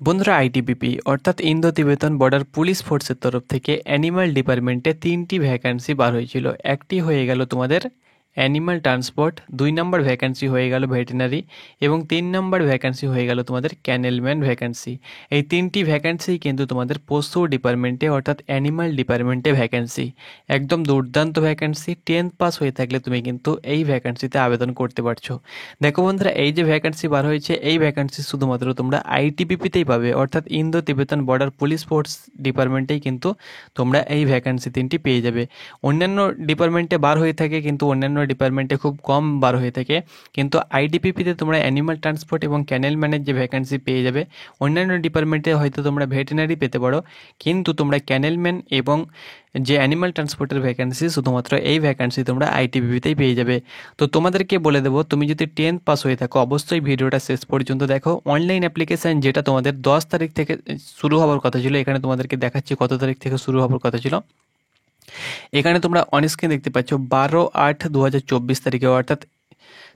বন্ধুরা, আইটিবিপি অর্থাৎ Indo Tibetan border police ফোর্সের তরফ থেকে অ্যানিমাল ডিপার্টমেন্টে 3টি ভ্যাকান্সি বার হয়েছিল। একটি হয়ে গেল তোমাদের অ্যানিমাল ট্রান্সপোর্ট, 2 নম্বর ভ্যাকান্সি হয়ে গেল ভেটেরিনারি এবং 3 নম্বর ভ্যাকান্সি হয়ে গেল তোমাদের ক্যানেলম্যান ভ্যাকান্সি। এই 3টি ভ্যাকান্সি কিন্তু তোমাদের পশু ডিপার্টমেন্টে অর্থাৎ অ্যানিমাল ডিপার্টমেন্টে ভ্যাকান্সি। একদম দুর্দান্ত ভ্যাকান্সি। 10th পাস হয়ে থাকলে তুমি কিন্তু এই ভ্যাকান্সিতে আবেদন করতে পারছো। দেখো বন্ধুরা, এই যে ভ্যাকান্সি বার হয়েছে এই ভ্যাকান্সি শুধুমাত্র তোমরা আইটিবিপিতেই পাবে, অর্থাৎ Indo Tibetan border police force ডিপার্টমেন্টেই কিন্তু তোমরা এই ভ্যাকান্সি 3টি পেয়ে যাবে। অন্যান্য ডিপার্টমেন্টে বার হয়ে থাকে, কিন্তু অন্যান্য ডিপার্টমেন্টে খুব কম বার হয়ে থাকে, কিন্তু আইটিবিপিতে তোমরা অ্যানিমাল ট্রান্সপোর্ট এবং ক্যানেলম্যানের যে ভ্যাকান্সি পেয়ে যাবে। অন্যান্য ডিপার্টমেন্টে হয়তো তোমরা ভেটেরিনারি পেতে পারো, কিন্তু তোমরা ক্যানেলম্যান এবং যে অ্যানিমাল ট্রান্সপোর্টের ভ্যাকান্সি শুধুমাত্র এই ভ্যাকান্সি তোমরা আইটিবিপিতেই পেয়ে যাবে। তো তোমাদেরকে বলে দেবো, তুমি যদি 10th পাস হয়ে থাকো অবশ্যই ভিডিওটা শেষ পর্যন্ত দেখো। অনলাইন অ্যাপ্লিকেশান যেটা তোমাদের 10 তারিখ থেকে শুরু হওয়ার কথা ছিল, এখানে তোমাদেরকে দেখাচ্ছি কত তারিখ থেকে শুরু হওয়ার কথা ছিল। এখানে তোমরা অনস্ক্রিন দেখতে পাচ্ছ 12/8/2024 তারিখে, অর্থাৎ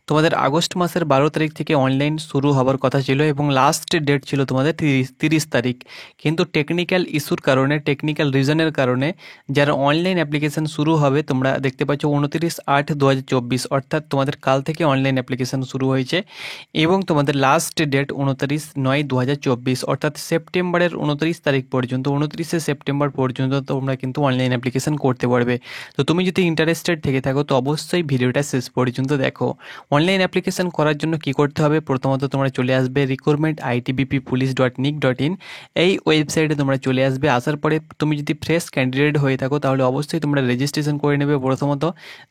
তোমাদের আগস্ট মাসের 12 তারিখ থেকে অনলাইন শুরু হওয়ার কথা ছিল এবং লাস্ট ডেট ছিল তোমাদের 30 তারিখ। কিন্তু টেকনিক্যাল ইস্যুর কারণে, টেকনিক্যাল রিজনের কারণে যারা অনলাইন অ্যাপ্লিকেশান শুরু হবে, তোমরা দেখতে পাচ্ছ 29/8/2024, অর্থাৎ তোমাদের কাল থেকে অনলাইন অ্যাপ্লিকেশান শুরু হয়েছে এবং তোমাদের লাস্ট ডেট 29/9/2024, অর্থাৎ সেপ্টেম্বরের 29 তারিখ পর্যন্ত, 29শে সেপ্টেম্বর পর্যন্ত তোমরা কিন্তু অনলাইন অ্যাপ্লিকেশান করতে পারবে। তো তুমি যদি ইন্টারেস্টেড থেকে থাকো তো অবশ্যই ভিডিওটা শেষ পর্যন্ত দেখো। অনলাইন অ্যাপ্লিকেশন করার জন্য কি করতে হবে, প্রথমত তোমরা চলে আসবে recruitment.itbppolice.nic.in, এই ওয়েবসাইটে তোমরা চলে আসবে। আসার পরে তুমি যদি ফ্রেশ ক্যান্ডিডেট হয়ে থাকো তাহলে অবশ্যই তোমরা রেজিস্ট্রেশন করে নেবে প্রথমত,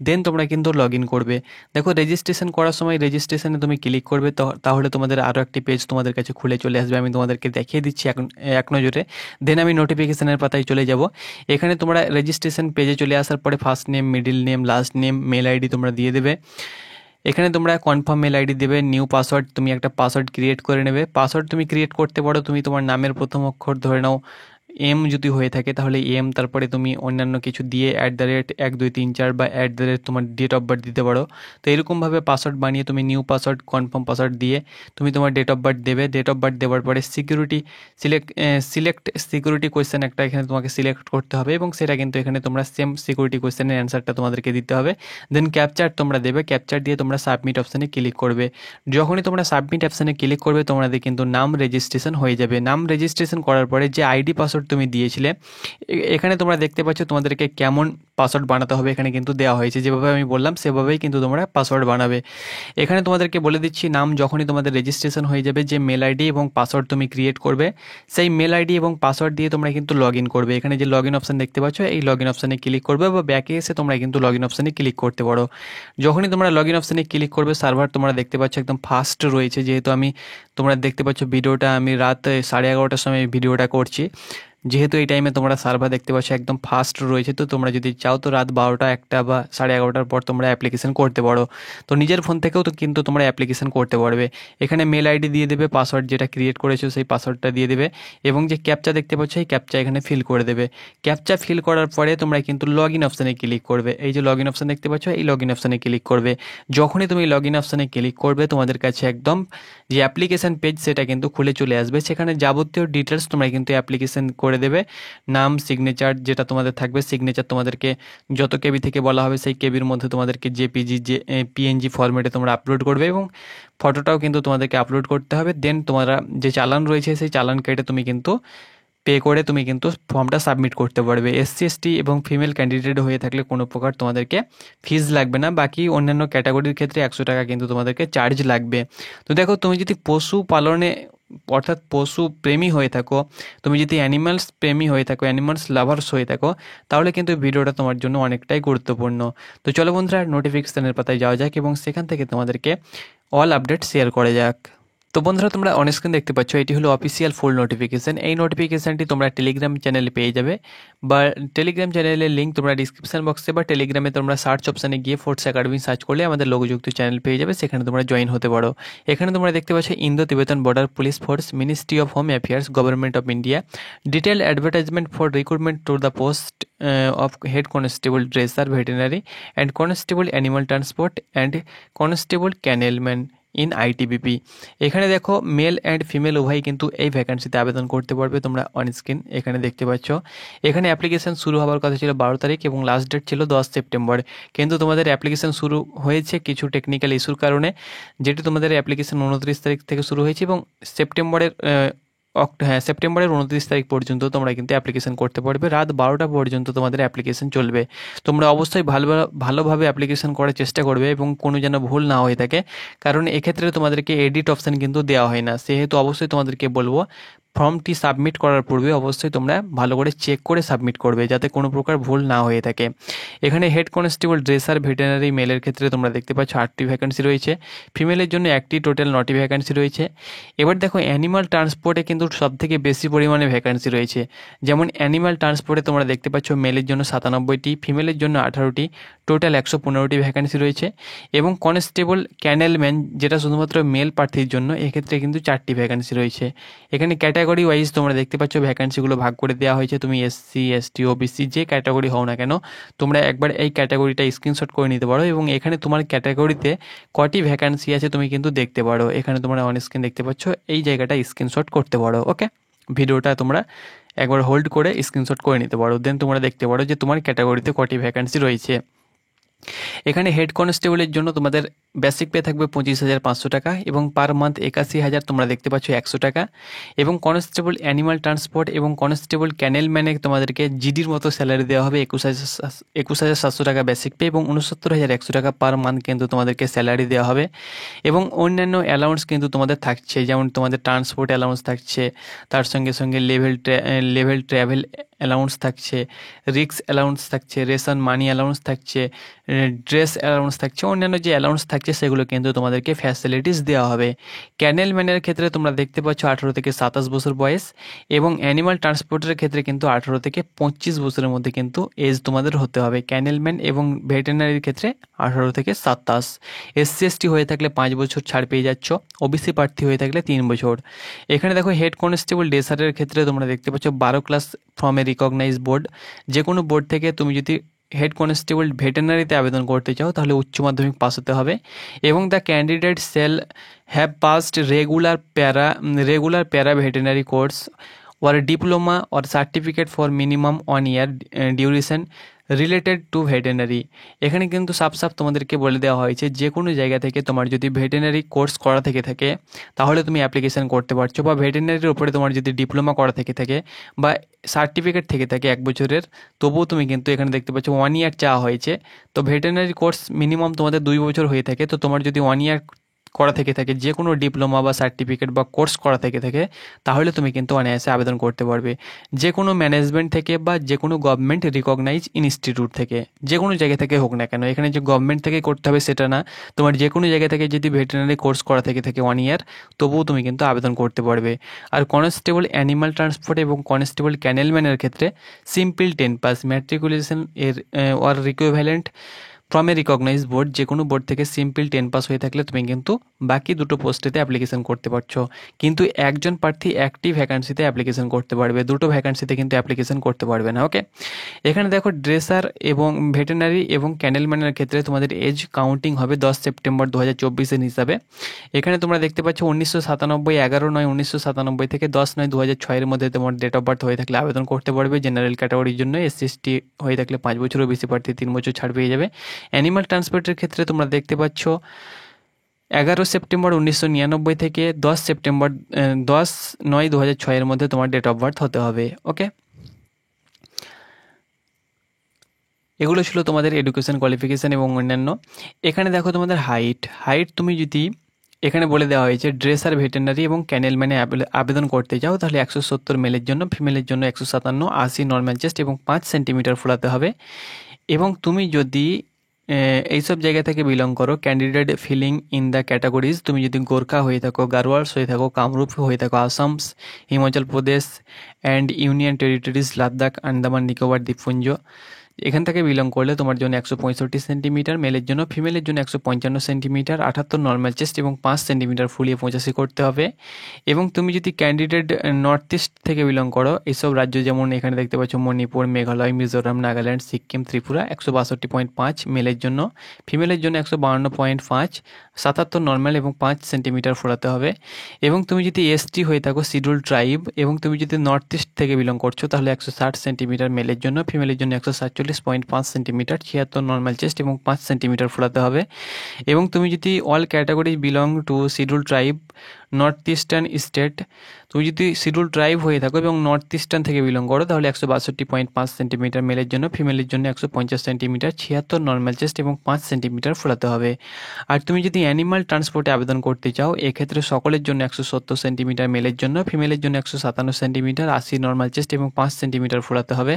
দেন তোমরা কিন্তু লগ ইন করবে। দেখো, রেজিস্ট্রেশন করার সময় রেজিস্ট্রেশনে তুমি ক্লিক করবে, তাহলে তোমাদের আরও একটি পেজ তোমাদের কাছে খুলে চলে আসবে। আমি তোমাদেরকে দেখিয়ে দিচ্ছি এক নজরে, দেন আমি নোটিফিকেশানের পাতায় চলে যাব। এখানে তোমরা রেজিস্ট্রেশন পেজে চলে আসার পরে first name, middle name, last name, mail ID তোমরা দিয়ে দেবে। এখানে তোমরা কনফার্ম মেল আইডি দেবে, নিউ পাসওয়ার্ড, তুমি একটা পাসওয়ার্ড ক্রিয়েট করে নেবে। পাসওয়ার্ড তুমি ক্রিয়েট করতে পারো, তুমি তোমার নামের প্রথম অক্ষর ধরে নাও এম যদি হয়ে থাকে তাহলে এম, তারপরে তুমি অন্যান্য কিছু দিয়ে @1234 বা তোমার ডেট অফ বার্থ দিতে পারো। তো এরকমভাবে পাসওয়ার্ড বানিয়ে তুমি নিউ পাসওয়ার্ড, কনফার্ম পাসওয়ার্ড দিয়ে তুমি তোমার ডেট অফ বার্থ দেবে। ডেট অফ বার্থ দেওয়ার পরে সিলেক্ট সিকিউরিটি কোয়েশ্চেন একটা এখানে তোমাকে সিলেক্ট করতে হবে এবং সেটা কিন্তু এখানে তোমরা সেম সিকিউরিটি কোয়েশ্চেনের অ্যান্সারটা তোমাদেরকে দিতে হবে। দেন ক্যাপচার তোমরা দেবে, ক্যাপচার দিয়ে তোমরা সাবমিট অপশানে ক্লিক করবে। যখনই তোমরা সাবমিট অপশানে ক্লিক করবে তোমাদের কিন্তু নাম রেজিস্ট্রেশন হয়ে যাবে। নাম রেজিস্ট্রেশন করার পরে যে আইডি পাসওয়ার্ড তুমি দিয়েছিলে, এখানে তোমরা দেখতে পাচ্ছ তোমাদেরকে কেমন পাসওয়ার্ড বানাতে হবে এখানে কিন্তু দেওয়া হয়েছে। যেভাবে আমি বললাম সেভাবেই কিন্তু তোমরা পাসওয়ার্ড বানাবে। এখানে তোমাদেরকে বলে দিচ্ছি, নাম যখনই তোমাদের রেজিস্ট্রেশন হয়ে যাবে, যে মেল আইডি এবং পাসওয়ার্ড তুমি ক্রিয়েট করবে সেই মেল আইডি এবং পাসওয়ার্ড দিয়ে তোমরা কিন্তু লগ ইন করবে। এখানে যে লগ ইন অপশান দেখতে পাচ্ছ এই লগ ইন অপশানে ক্লিক করবে, বা ব্যাকে এসে তোমরা কিন্তু লগ ইন অপশানে ক্লিক করতে পারো। যখনই তোমরা লগ ইন অপশানে ক্লিক করবে, সার্ভার তোমরা দেখতে পাচ্ছ একদম ফাস্ট রয়েছে। যেহেতু তোমরা দেখতে পাচ্ছ ভিডিওটা আমি রাত 11:30টার সময় ভিডিওটা করছি, যেহেতু এই টাইমে তোমরা সার্ভার দেখতে পাচ্ছ একদম ফাস্ট রয়েছে। তো তোমরা যদি চাও তো রাত 12টা, 1টা বা 11:30টার পর তোমরা অ্যাপ্লিকেশন করতে পারো। তো নিজের ফোন থেকেও তো কিন্তু তোমরা অ্যাপ্লিকেশন করতে পারবে। এখানে মেল আইডি দিয়ে দেবে, পাসওয়ার্ড যেটা ক্রিয়েট করেছো সেই পাসওয়ার্ডটা দিয়ে দেবে এবং যে ক্যাপচা দেখতে পাচ্ছ এই ক্যাপচা এখানে ফিল করে দেবে। ক্যাপচা ফিল করার পরে তোমরা কিন্তু লগ ইন অপশানে ক্লিক করবে। এই যে লগ ইন অপশান দেখতে পাচ্ছ এই লগ ইন অপশানে ক্লিক করবে। যখনই তুমি লগ ইন অপশানে ক্লিক করবে তোমাদের কাছে একদম যে অ্যাপ্লিকেশান পেজ সেটা কিন্তু খুলে চলে আসবে। সেখানে যাবতীয় ডিটেলস তোমরা কিন্তু অ্যাপ্লিকেশান করে দেবে। নাম, সিগনেচার যেটা তোমাদের থাকবে, সিগনেচার তোমাদেরকে যত কেবি থেকে বলা হবে সেই কেবির মধ্যে তোমাদেরকে জেপিজি, পিএনজি ফরম্যাটে তোমরা আপলোড করবে এবং ফটোটাও কিন্তু তোমাদেরকে আপলোড করতে হবে। দেন তোমরা যে চালান রয়েছে সেই চালান কেটে তুমি কিন্তু পে করে তুমি কিন্তু ফর্মটা সাবমিট করতে পারবে। SC/ST এবং ফিমেল ক্যান্ডিডেট হয়ে থাকলে কোনো প্রকার তোমাদেরকে ফিজ লাগবে না। বাকি অন্যান্য ক্যাটাগরির ক্ষেত্রে 100 টাকা কিন্তু তোমাদেরকে চার্জ লাগবে। তো দেখো, তুমি যদি পশু পালনে অর্থাৎ পশু প্রেমী হয়ে থাকো, তুমি যদি অ্যানিমালস প্রেমী হয়ে থাকো, অ্যানিমালস লাভার্স হয়ে থাকো, তাহলে কিন্তু ভিডিওটা তোমার জন্য অনেকটাই গুরুত্বপূর্ণ। তো চলো বন্ধুরা, নোটিফিকেশানের পাতায় যাওয়া যাক এবং সেখান থেকে তোমাদেরকে অল আপডেট শেয়ার করা যাক। তো বন্ধুরা, তোমরা অন স্ক্রিন দেখতে পাচ্ছ এটি হলো অফিসিয়াল ফুল নোটিফিকেশান। এই নোটিফিকেশানটি তোমরা টেলিগ্রাম চ্যানেলে পেয়ে যাবে, বা টেলিগ্রাম চ্যানেলের লিঙ্ক তোমরা ডিসক্রিপশন বক্সে বা টেলিগ্রামে তোমরা সার্চ অপশানে গিয়ে ফোর্স একাডেমি সার্চ করলে আমাদের লোগোযুক্ত চ্যানেল পেয়ে যাবে, সেখানে তোমরা জয়েন হতে পারো। এখানে তোমরা দেখতে পাচ্ছ Indo Tibetan border police force, ministry of home affairs, government of India, detail advertisement for recruitment to the post of head constable dresser veterinary and constable animal transport and constable kennelman in ITBP. এখানে দেখো male and female উভয়ই কিন্তু এই ভ্যাকান্সিতে আবেদন করতে পারবে। তোমরা on screen এখানে দেখতে পাচ্ছ। এখানে অ্যাপ্লিকেশন শুরু হওয়ার কথা ছিল 12 তারিখ এবং লাস্ট ডেট ছিল 10 সেপ্টেম্বর, কিন্তু তোমাদের অ্যাপ্লিকেশন শুরু হয়েছে কিছু টেকনিক্যাল ইস্যুর কারণে, যেটি তোমাদের অ্যাপ্লিকেশন 29 তারিখ থেকে শুরু হয়েছে এবং সেপ্টেম্বরের 29 তারিখ পর্যন্ত তোমরা কিন্তু অ্যাপ্লিকেশন করতে পারবে। রাত 12টা পর্যন্ত তোমাদের অ্যাপ্লিকেশন চলবে। তোমরা অবশ্যই ভালোভাবে অ্যাপ্লিকেশন করার চেষ্টা করবে এবং কোনো যেন ভুল না হয়ে থাকে, কারণ এক্ষেত্রে তোমাদেরকে এডিট অপশান কিন্তু দেওয়া হয় না। সেহেতু অবশ্যই তোমাদেরকে বলবো ফর্মটি সাবমিট করার পূর্বে অবশ্যই তোমরা ভালো করে চেক করে সাবমিট করবে, যাতে কোনো প্রকার ভুল না হয়ে থাকে। এখানে হেড কনস্টেবল ড্রেসার ভেটেরিনারি মেলের ক্ষেত্রে তোমরা দেখতে পাচ্ছ 8টি ভ্যাকেন্সি রয়েছে, ফিমেলের জন্য 1টি, টোটাল 9টি ভ্যাকেন্সি রয়েছে। এবার দেখো অ্যানিমাল ট্রান্সপোর্টে কিন্তু সবথেকে বেশি পরিমাণে ভ্যাকেন্সি রয়েছে। যেমন অ্যানিমাল ট্রান্সপোর্টে তোমরা দেখতে পাচ্ছ মেলের জন্য 97টি, ফিমেলের জন্য 18টি, টোটাল 115টি ভ্যাকেন্সি রয়েছে। এবং কনস্টেবল ক্যানেলম্যান, যেটা শুধুমাত্র মেল প্রার্থীর জন্য, এক্ষেত্রে কিন্তু 4টি ভ্যাকেন্সি রয়েছে। এখানে ক্যাটাগরি ওয়াইজ তোমরা দেখতে পাচ্ছ ভ্যাকেন্সিগুলো ভাগ করে দেওয়া হয়েছে। তুমি এসসি, এসটি, ওবিসি যে ক্যাটাগরি হও না কেন, তোমরা একবার এই ক্যাটাগরিটা স্ক্রিনশট করে নিতে পারো এবং এখানে তোমার ক্যাটাগরিতে কটি ভ্যাকেন্সি আছে তুমি কিন্তু দেখতে পারো। এখানে তোমরা অন স্ক্রিন দেখতে পাচ্ছ, এই জায়গাটা স্ক্রিনশট করতে পারো। ওকে, ভিডিওটা তোমরা একবার হোল্ড করে স্ক্রিনশট করে নিতে পারো, দেন তোমরা দেখতে পারো যে তোমার ক্যাটাগরিতে কটি ভ্যাকেন্সি রয়েছে। এখানে হেড কনস্টেবলের জন্য তোমাদের বেসিক পে থাকবে 25,500 টাকা এবং পার মান্থ 81,000 তোমরা দেখতে পাচ্ছ 100 টাকা। এবং কনস্টেবল অ্যানিমাল ট্রান্সপোর্ট এবং কনস্টেবল ক্যানেলম্যানে তোমাদেরকে জিডির মতো স্যালারি দেওয়া হবে। 21,700 টাকা বেসিক পে এবং 69,100 টাকা পার মান্থ কিন্তু তোমাদেরকে স্যালারি দেওয়া হবে। এবং অন্যান্য অ্যালাউন্স কিন্তু তোমাদের থাকছে, যেমন তোমাদের ট্রান্সপোর্ট অ্যালাউন্স থাকছে, তার সঙ্গে সঙ্গে লেভেল ট্রাভেল অ্যালাউন্স থাকছে, রিক্স অ্যালাউন্স থাকছে, রেশন মানি অ্যালাউন্স থাকছে, ড্রেস অ্যালাউন্স থাকছে, অন্যান্য যে অ্যালাউন্স থাকছে সেগুলো কিন্তু তোমাদেরকে ফ্যাসিলিটিস দেওয়া হবে। ক্যানেলম্যানের ক্ষেত্রে তোমরা দেখতে পাচ্ছ 18 থেকে 27 বছর বয়স এবং অ্যানিমাল ট্রান্সপোর্টের ক্ষেত্রে কিন্তু 18 থেকে 25 বছরের মধ্যে কিন্তু এজ তোমাদের হতে হবে। ক্যানেলম্যান এবং ভেটেরিনারির ক্ষেত্রে 18 থেকে 27। এসসি এসটি হয়ে থাকলে 5 বছর ছাড় পেয়ে যাচ্ছ, ওবিসি প্রার্থী হয়ে থাকলে 3 বছর। এখানে দেখো হেড কনস্টেবল ডেসারের ক্ষেত্রে তোমরা দেখতে পাচ্ছ 12 class from a recognise board. যে কোনো বোর্ড থেকে তুমি যদি হেড কনস্টেবল ভেটেরিনারিতে আবেদন করতে চাও তাহলে উচ্চ মাধ্যমিক পাস হতে হবে এবং the candidate shall have passed regular para veterinary course or a diploma or certificate for minimum 1 year duration related to veterinary. এখানে কিন্তু সাফ তোমাদেরকে বলে দেওয়া হয়েছে যে কোনো জায়গা থেকে তোমার যদি ভেটেরিনারি কোর্স করা থেকে থাকে তাহলে তুমি অ্যাপ্লিকেশন করতে পারছো, বা ভেটেরিনারির উপরে তোমার যদি ডিপ্লোমা করা থেকে থাকে বা সার্টিফিকেট থেকে থাকে 1 বছরের, তবুও তুমি কিন্তু এখানে দেখতে পাচ্ছ 1 ইয়ার চাওয়া হয়েছে। তো ভেটেরিনারি কোর্স মিনিমাম তোমাদের 2 বছর হয়ে থাকে, তো তোমার যদি 1 ইয়ার করা থেকে থাকে, যে কোনো ডিপ্লোমা বা সার্টিফিকেট বা কোর্স করা থেকে থাকে, তাহলে তুমি কিন্তু অনায়াসে আবেদন করতে পারবে। যে কোনো ম্যানেজমেন্ট থেকে বা যে কোনো গভর্নমেন্ট রিকগনাইজ ইনস্টিটিউট থেকে, যে কোনো জায়গা থেকে হোক না কেন, এখানে যে গভর্নমেন্ট থেকে করতে হবে সেটা না, তোমার যে কোনো জায়গা থেকে যদি ভেটেরিনারি কোর্স করা থেকে থাকে 1 ইয়ার, তবুও তুমি কিন্তু আবেদন করতে পারবে। আর কনস্টেবল অ্যানিমাল ট্রান্সপোর্ট এবং কনস্টেবল ক্যানেলম্যানের ক্ষেত্রে সিম্পল 10 পাস ম্যাট্রিকুলেশন এর or equivalent from a recognise board, যে কোনো বোর্ড থেকে সিম্পল 10 পাস হয়ে থাকলে তুমি কিন্তু বাকি দুটো পোস্টেতে অ্যাপ্লিকেশন করতে পারছো। কিন্তু একজন প্রার্থী একটি ভ্যাকান্সিতে অ্যাপ্লিকেশন করতে পারবে, দুটো ভ্যাকান্সিতে কিন্তু অ্যাপ্লিকেশন করতে পারবে না। ওকে, এখানে দেখো ড্রেসার এবং ভেটেরিনারি এবং ক্যানেলম্যানের ক্ষেত্রে তোমাদের এজ কাউন্টিং হবে 10 সেপ্টেম্বর 2024 হিসাবে। এখানে তোমরা দেখতে পাচ্ছ 1997, 11/9/1997 থেকে 10/9/2006 মধ্যে তোমার ডেট অফ বার্থ হয়ে থাকলে আবেদন করতে পারবে। জেনারেল ক্যাটাগরির জন্য এসসি এসটি হয়ে থাকলে 5 বছরের বেশি প্রার্থী 3 বছর ছাড় পেয়ে যাবে। অ্যানিমাল ট্রান্সপোর্টের ক্ষেত্রে তোমরা দেখতে পাচ্ছ 11 সেপ্টেম্বর 1999 থেকে 10/9/2006 মধ্যে তোমার ডেট অফ বার্থ হতে হবে। ওকে, এগুলো ছিল তোমাদের এডুকেশন কোয়ালিফিকেশান এবং অন্যান্য। এখানে দেখো তোমাদের হাইট তুমি যদি এখানে বলে দেওয়া হয়েছে ড্রেসার ভেটেরিনারি এবং ক্যানেলম্যানে আবেদন করতে চাও তাহলে 170 মেলের জন্য, ফিমেলের জন্য 157, 80 নর্মাল চেস্ট এবং 5 সেন্টিমিটার ফোলাতে হবে। এবং তুমি যদি এইসব জায়গা থেকে বিলং করো, candidate filling in the categories, তুমি যদি গোর্খা হয়ে থাকো, গারোয়ালস হয়ে থাকো, কামরূপ হয়ে থাকো, Assam, Himachal Pradesh and union territories, Ladakh, Andaman Nicobar দ্বীপপুঞ্জ, এখান থেকে বিলং করলে তোমার জন্য 165 সেন্টিমিটার, মেলের জন্য, ফিমেলের জন্য 155 সেন্টিমিটার, 78 নর্মাল চেস্ট এবং 5 সেন্টিমিটার ফুলিয়ে 85 করতে হবে। এবং তুমি যদি ক্যান্ডিডেট নর্থ ইস্ট থেকে বিলং করো, এইসব রাজ্য যেমন এখানে দেখতে পাচ্ছ মণিপুর, মেঘালয়, মিজোরাম, নাগাল্যান্ড, সিকিম, ত্রিপুরা, 162.5 মেলের জন্য, ফিমেলের জন্য 152.5, 77 নর্মাল এবং 5 সেন্টিমিটার ফোলাতে হবে। এবং তুমি যদি এসটি হয়ে থাকো, শিডিউল ট্রাইব, এবং তুমি যদি নর্থ ইস্ট থেকে বিলং করছো, তাহলে 160 সেন্টিমিটার মেলের জন্য, ফিমেলের জন্য 147.5 সেন্টিমিটার, 76 নর্মাল চেস্ট এবং 5 সেন্টিমিটার ফোলাতে হবে। এবং তুমি যদি all category belong to schedule tribe north eastern state, তুমি যদি শিডিউল ট্রাইব হয়ে থাকো এবং নর্থ ইস্টার্ন থেকে বিলং করো, তাহলে 162.5 সেন্টিমিটার মেলের জন্য, ফিমেলের জন্য 150 সেন্টিমিটার, 76 নর্মাল চেস্ট এবং 5 সেন্টিমিটার ফোলাতে হবে। আর তুমি যদি অ্যানিমাল ট্রান্সপোর্টে আবেদন করতে চাও, এক্ষেত্রে সকলের জন্য 170 সেন্টিমিটার মেলের জন্য, ফিমেলের জন্য 157 সেন্টিমিটার, 80 নর্মাল চেস্ট এবং 5 সেন্টিমিটার ফোলাতে হবে।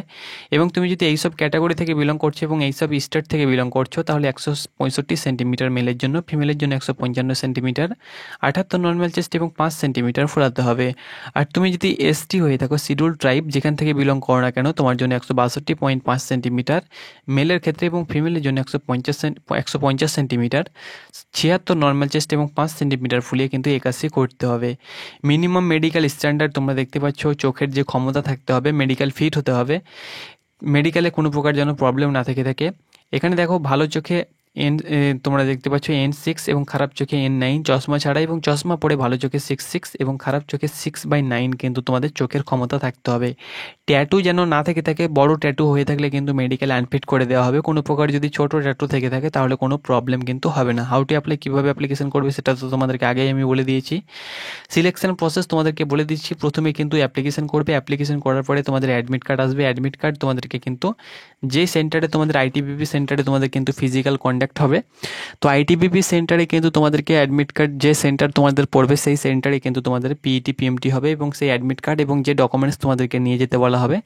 এবং তুমি যদি এইসব ক্যাটাগরি থেকে বিলং করছো এবং এইসব স্টেট থেকে বিলং করছো, তাহলে 165 সেন্টিমিটার মেলের জন্য, ফিমেলের জন্য 155 সেন্টিমিটার, 78 নর্মাল চেস্ট এবং 5 সেন্টিমিটার ফোলাতে হবে। আর তুমি যদি এসটি হয়ে থাকো, শিডিউল ট্রাইব, যেখান থেকে বিলং করো না কেন, তোমার জন্য 162.5 সেন্টিমিটার মেলের ক্ষেত্রে এবং ফিমেলের জন্য 150 সেন্টিমিটার, 76 নর্মাল চেস্ট এবং 5 সেন্টিমিটার ফুলিয়ে কিন্তু 81 করতে হবে। মিনিমাম মেডিকেল স্ট্যান্ডার্ড তোমরা দেখতে পাচ্ছ, চোখের যে ক্ষমতা থাকতে হবে, মেডিকেল ফিট হতে হবে, মেডিকেলে কোনো প্রকার যেন প্রবলেম না থেকে থাকে। এখানে দেখো, ভালো চোখে তোমরা দেখতে পাচ্ছ N6 এবং খারাপ চোখে N9, চশমা ছাড়া এবং চশমা পরে ভালো চোখে 6 এবং খারাপ চোখে 6/9 কিন্তু তোমাদের চোখের ক্ষমতা থাকতে হবে। ট্যাটু যেন না থেকে থাকে, বড় ট্যাটু হয়ে থাকলে কিন্তু মেডিকেল আনফিট করে দেওয়া হবে। কোনো প্রকার যদি ছোট ট্যাটু থেকে থাকে, তাহলে কোনো প্রবলেম কিন্তু হবে না। হাউ টু অ্যাপ্লাই, কীভাবে অ্যাপ্লিকেশন করবে সেটা তো তোমাদেরকে আগেই আমি বলে দিয়েছি। সিলেকশন প্রসেস তোমাদেরকে বলে দিচ্ছি। প্রথমে কিন্তু অ্যাপ্লিকেশন করবে, অ্যাপ্লিকেশন করার পরে তোমাদের অ্যাডমিট কার্ড আসবে। অ্যাডমিট কার্ড তোমাদেরকে কিন্তু যে সেন্টারে, তোমাদের আইটিবিপি সেন্টারে তোমাদের কিন্তু ফিজিক্যাল কন্ডাক্ট হবে। তো আইটিবিপি সেন্টারে কিন্তু তোমাদেরকে অ্যাডমিট কার্ড, যে সেন্টার তোমাদের পড়বে সেই সেন্টারে কিন্তু তোমাদের পিইটি পিএমটি হবে, এবং সেই অ্যাডমিট কার্ড এবং যে ডকুমেন্টস তোমাদেরকে নিয়ে যেতে বলা হবে,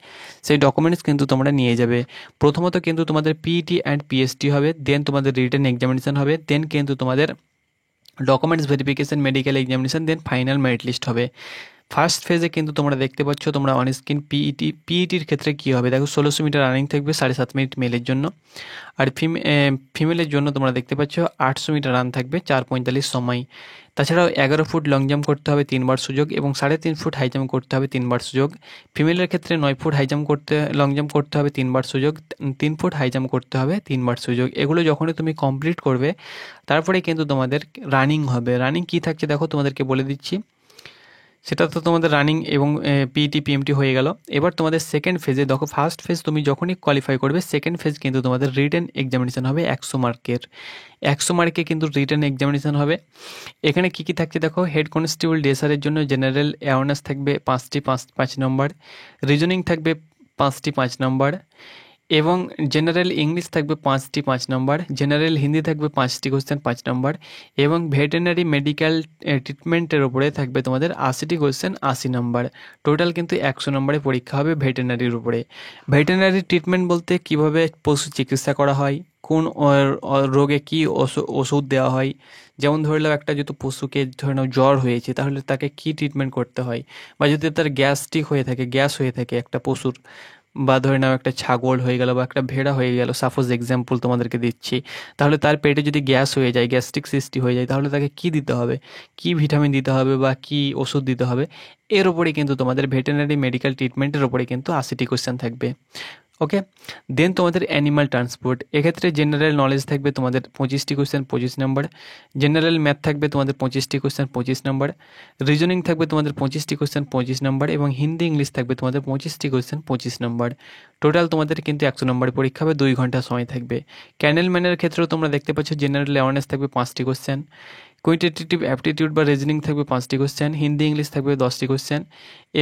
সেই ডকুমেন্টস কিন্তু তোমরা নিয়ে যাবে। প্রথমত কিন্তু তোমাদের পিইটি অ্যান্ড পিএসটি হবে, দেন তোমাদের রিটেন এক্সামিনেশন হবে, দেন কিন্তু তোমাদের documents verification, medical examination, then final merit list হবে। ফার্স্ট ফেজে কিন্তু তোমরা দেখতে পাচ্ছ, তোমরা অন স্ক্রিন পিইটির ক্ষেত্রে কী হবে দেখো, 1600 মিটার রানিং থাকবে, 7.5 মিনিট মেলের জন্য। আর ফিমেলের জন্য তোমরা দেখতে পাচ্ছ 800 মিটার রান থাকবে, 4:45 সময়। তাছাড়াও 11 ফুট লং জাম্প করতে হবে 3বার সুযোগ, এবং 3.5 ফুট হাই জাম্প করতে হবে 3বার সুযোগ। ফিমেলের ক্ষেত্রে 9 foot high jump long jump করতে হবে 3বার সুযোগ, 3 ফুট হাই জাম্প করতে হবে 3বার সুযোগ। এগুলো যখনই তুমি কমপ্লিট করবে, তারপরে কিন্তু তোমাদের রানিং হবে। রানিং কী থাকছে দেখো, তোমাদেরকে বলে দিচ্ছি। সেটা তো তোমাদের রানিং এবং পিইটি পিএমটি হয়ে গেল। এবার তোমাদের সেকেন্ড ফেজে দেখো, ফার্স্ট ফেজ তুমি যখনই কোয়ালিফাই করবে, সেকেন্ড ফেজ কিন্তু তোমাদের রিটেন এক্সামিনেশন হবে 100 মার্কের। 100 মার্কে কিন্তু রিটেন এক্সামিনেশন হবে। এখানে কী কী থাকছে দেখো, হেড কনস্টেবল ডেসারের জন্য জেনারেল অ্যাওয়ারনেস থাকবে 5টি 5 নম্বর, রিজনিং থাকবে 5টি 5 নম্বর, এবং জেনারেল ইংলিশ থাকবে 5টি 5 নম্বর, জেনারেল হিন্দি থাকবে 5টি কোশ্চেন 5 নম্বর, এবং ভেটেরিনারি মেডিকেল ট্রিটমেন্টের উপরে থাকবে তোমাদের 80টি কোশ্চেন 80 নম্বর। টোটাল কিন্তু 100 নম্বরে পরীক্ষা হবে ভেটেরিনারির উপরে। ভেটেরিনারি ট্রিটমেন্ট বলতে কীভাবে পশু চিকিৎসা করা হয়, কোন রোগে কী ওষুধ দেওয়া হয়, যেমন ধরে নাও একটা যদি পশুকে ধরে নাও জ্বর হয়েছে, তাহলে তাকে কী ট্রিটমেন্ট করতে হয়, বা যদি তার গ্যাস্ট্রিক হয়ে থাকে, গ্যাস হয়ে থাকে একটা পশুর, বা ধরে নাও একটা ছাগল হয়ে গেল বা একটা ভেড়া হয়ে গেল, সাপোজ এক্সাম্পল তোমাদেরকে দিচ্ছি, তাহলে তার পেটে যদি গ্যাস হয়ে যায়, গ্যাস্ট্রিক সৃষ্টি হয়ে যায়, তাহলে তাকে কী দিতে হবে, কী ভিটামিন দিতে হবে বা কী ওষুধ দিতে হবে, এর ওপরে কিন্তু তোমাদের ভেটেরিনারি মেডিকেল ট্রিটমেন্টের ওপরে কিন্তু 80টি কোশ্চেন থাকবে। ওকে, দেন তোমাদের অ্যানিমাল ট্রান্সপোর্ট, এক্ষেত্রে জেনারেল নলেজ থাকবে তোমাদের 25টি কোশ্চেন 25 নম্বর, জেনারেল ম্যাথ থাকবে তোমাদের 25টি কোশ্চেন 25 নম্বর, রিজনিং থাকবে তোমাদের 25টি কোশ্চেন 25 নম্বর, এবং হিন্দি ইংলিশ থাকবে তোমাদের 25টি কোশ্চেন 25 নম্বর। টোটাল তোমাদের কিন্তু 100 নম্বরের পরীক্ষা হবে, 2 ঘন্টা সময় থাকবে। ক্যানেল ম্যানের ক্ষেত্রেও তোমরা দেখতে পাচ্ছ জেনারেল অ্যাওয়ারনেস থাকবে 5টি কোশ্চেন, কুইন্টিটেটিভ অ্যাপটিটিউড বা রিজনিং থাকবে 5টি কোশ্চেন, হিন্দি ইংলিশ থাকবে 10টি কোশ্চেন,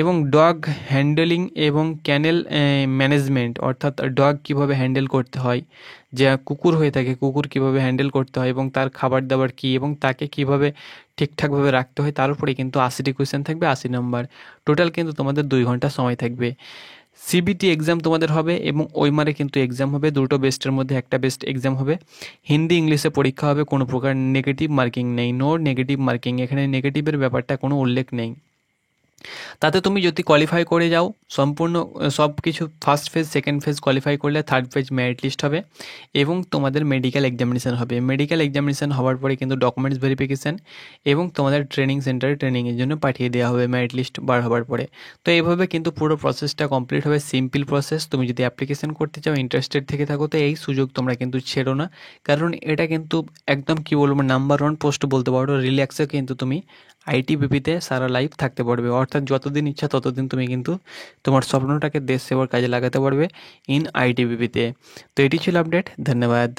এবং ডগ হ্যান্ডেলিং এবং ক্যানেল ম্যানেজমেন্ট, অর্থাৎ ডগ কীভাবে হ্যান্ডেল করতে হয়, যে কুকুর হয়ে থাকে কুকুর কীভাবে হ্যান্ডেল করতে হয়, এবং তার খাবার দাবার কী, এবং তাকে কীভাবে ঠিকঠাকভাবে রাখতে হয়, তার উপরে কিন্তু 80টি কোশ্চেন থাকবে, 80 নম্বর। টোটাল কিন্তু তোমাদের 2 ঘন্টা সময় থাকবে। সিবিটি এক্সাম তোমাদের হবে, এবং ওইমারে কিন্তু এক্সাম হবে, দুটো বেস্টের মধ্যে একটা বেস্ট এক্সাম হবে। হিন্দি ইংলিশে পরীক্ষা হবে, কোনো প্রকার নেগেটিভ মার্কিং নেই, নো নেগেটিভ মার্কিং, এখানে নেগেটিভের ব্যাপারটা কোনো উল্লেখ নেই। তাতে তুমি যদি কোয়ালিফাই করে যাও সম্পূর্ণ সব কিছু first phase second phase qualify করলে থার্ড ফেজ মেরিট লিস্ট হবে এবং তোমাদের মেডিকেল এক্সামিনেশান হবে। মেডিকেল এক্সামিনেশান হওয়ার পরে কিন্তু ডকুমেন্টস ভেরিফিকেশান এবং তোমাদের ট্রেনিং সেন্টারে ট্রেনিংয়ের জন্য পাঠিয়ে দেওয়া হবে মেরিট লিস্ট বার হওয়ার পরে। তো এইভাবে কিন্তু পুরো প্রসেসটা কমপ্লিট হবে, সিম্পল প্রসেস। তুমি যদি অ্যাপ্লিকেশন করতে চাও, ইন্টারেস্টেড থেকে থাকো, তো এই সুযোগ তোমরা কিন্তু ছেড়ো না, কারণ এটা কিন্তু একদম কি বলবো নাম্বার 1 পোস্ট বলতে পারো। রিল্যাক্সে কিন্তু তুমি আইটিবিপিতে সারা লাইফ থাকতে পারবে, অর্থাৎ যতদিন ইচ্ছা ততদিন তুমি কিন্তু তোমার স্বপ্নটাকে দেশ সেবার কাজে লাগাতে পারবে ইন আইটিবিপিতে। তো এটি ছিল আপডেট, ধন্যবাদ।